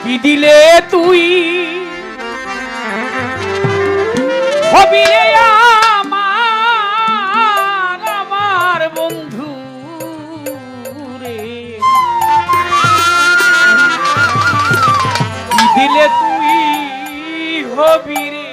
কি দিলে তুই হবি রে আমার বন্ধু রে, কি দিলে তুই হবি রে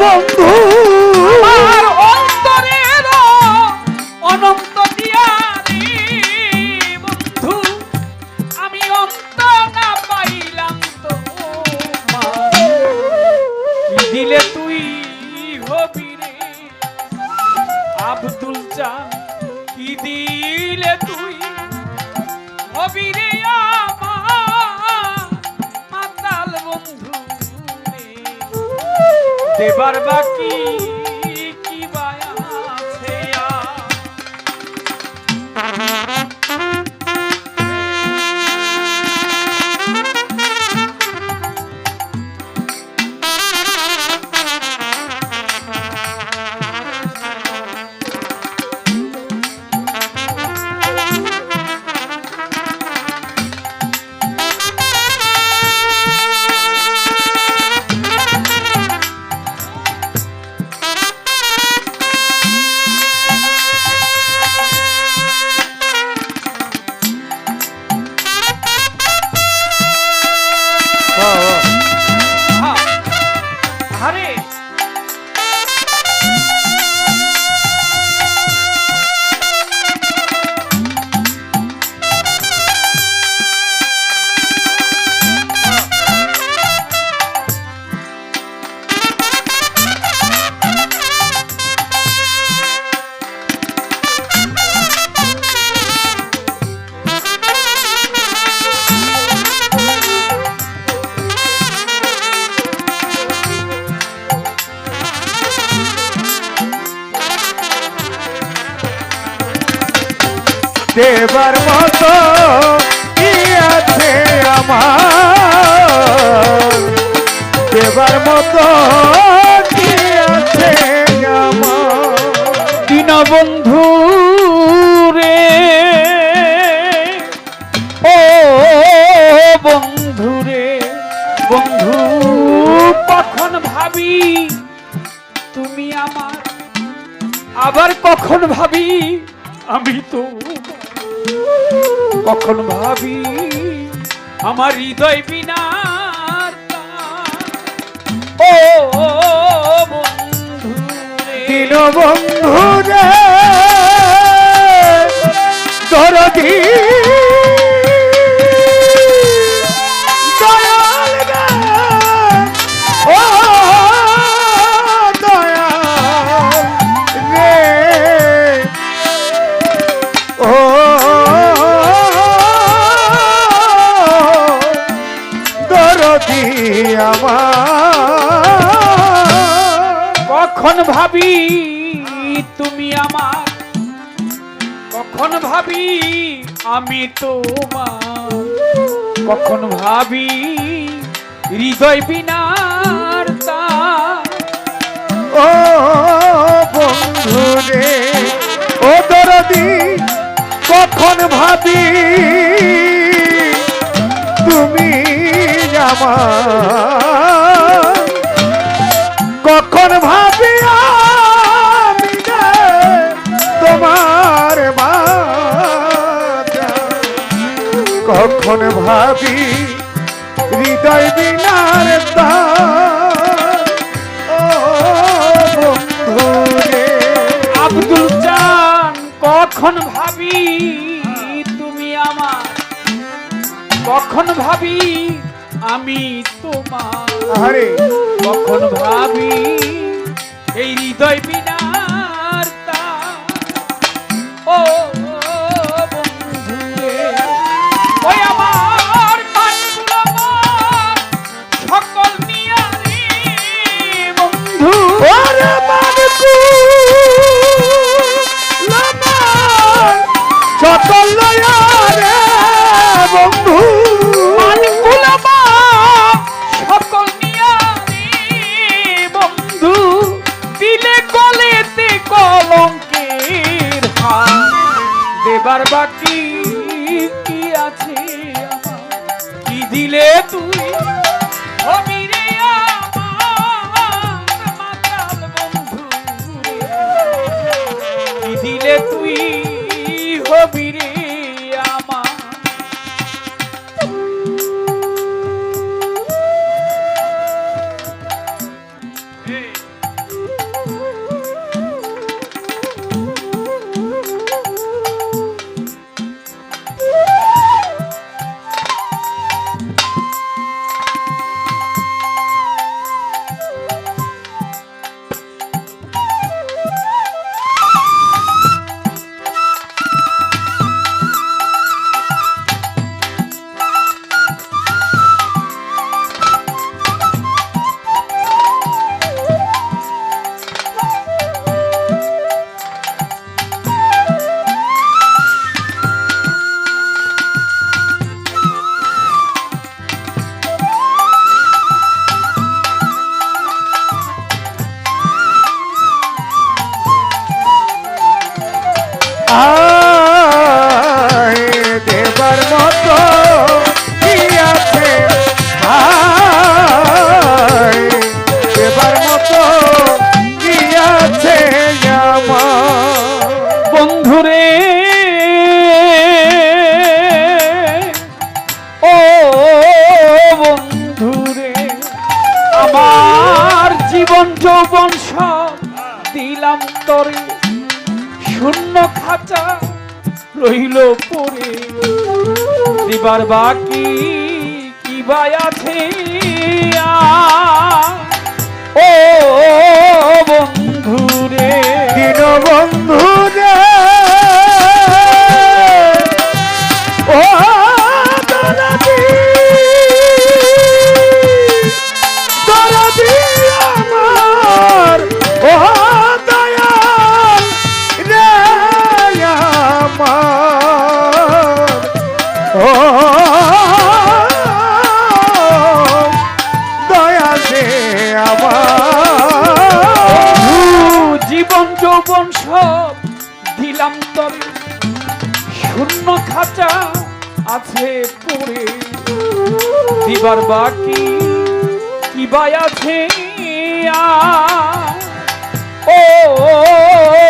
বন্ধু আমার অন্তরের অনন্ত দিয়ারে বন্ধু, আমি অন্ত না পাইলাম তো কি দিলে তুই হবি রে আব্দুল চাঁদ, কি দিলে তুই হবি রে আমার মাতাল বন্ধু রে, দেবার বাকি কি বায়া আছে আরে দেবার মতো কি আছে আমার, দেবার মতো কি আছে আমার দীনবন্ধু রে, ও বন্ধু রে বন্ধু, কখন ভাবি তুমি আমার, আবার কখন ভাবি আমি তো, কখন ভাবি আমার হৃদয় বিনার ও বন্ধু রে, দীনবন্ধু রে দরদি দয়াল রে, ও দয়াল রে, ও দরদি আমার, কখন ভাবি তুমি আমার, কখন ভাবি আমি তোমার, কখন ভাবি হৃদয় বিনার তার ও বন্ধু রে, ও দরদি কখন ভাবি তুমি আমার, কখন ভাবি আমি রে তোমার বাজা, কখন ভাবি হৃদয় বিনার তার, ও বন্ধু রে আব্দুল চান, কখন ভাবি তুমি আমার, কখন ভাবি আমি তোমার, আরে কখন ভাবি এই হৃদয় বিনার তার, ও বন্ধু রে, ওই আমার কানগুলো আমার সকল নিয়া রে বন্ধু, ওরে মানকু লামার সকল দেবার বাকি কি আছে আমার? কি দিলে তুই হবি রে আমার মাতাল বন্ধু রে? কি দিলে তুই হবি রে আমার? আয় দেবার মতো কি আছে? আয় দেবার মতো কি আছে আমার? বন্ধুরে ও বন্ধুরে, আমার জীবন যৌবন সব দিলাম তরে, শূন্য খাঁচা রইল পড়ে, দিবার বাকি কি ভাই আছে ও বন্ধুরে? দিন বন্ধুরে ও দরদি দরদি আমার ও দয়াল রে আমার ও দয়াল রে আমার জীবন যৌবন সব দিলাম তরে, শূন্য খাঁচা আছে পড়ে, দিবার বাকি কি ভাই আছে ও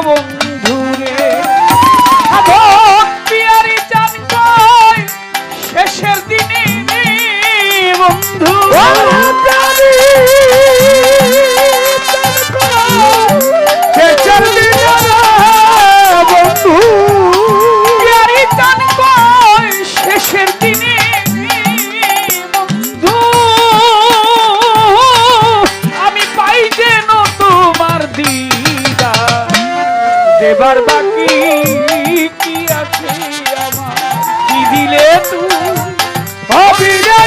বন্ধুরে? সাধক পিয়ারি চান কই শেষের দিনে বন্ধু, শেষের দিনে বন্ধু পিয়ারি চান কই শেষের দিনে বন্ধু, আমি পাই যেন তোমার দিদার, দেবার বাকি কি আছে আমার? কি দিলে তুই হবি রে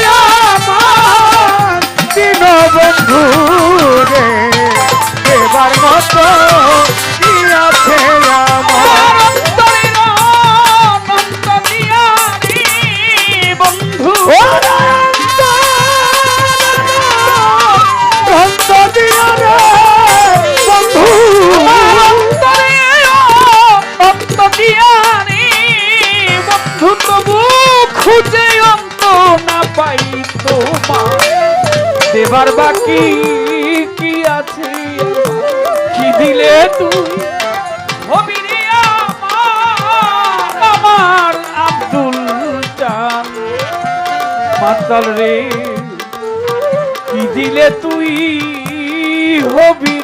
আমার দিন বন্ধু রে? এবার মতো কি আছে আমার? অন্তরের অনন্ত দিয়ারি বন্ধু, অন্ত দিয়া রে বন্ধু অন্তরের অন্ত দিয়ারি বন্ধু, তবু খুঁজে অন্ত না পাই তোমার, দেবার বাকি কি আছে? কি দিলে তুই হবি রে আমার, আমার আব্দুল জান মাতাল রে? কি দিলে তুই হবি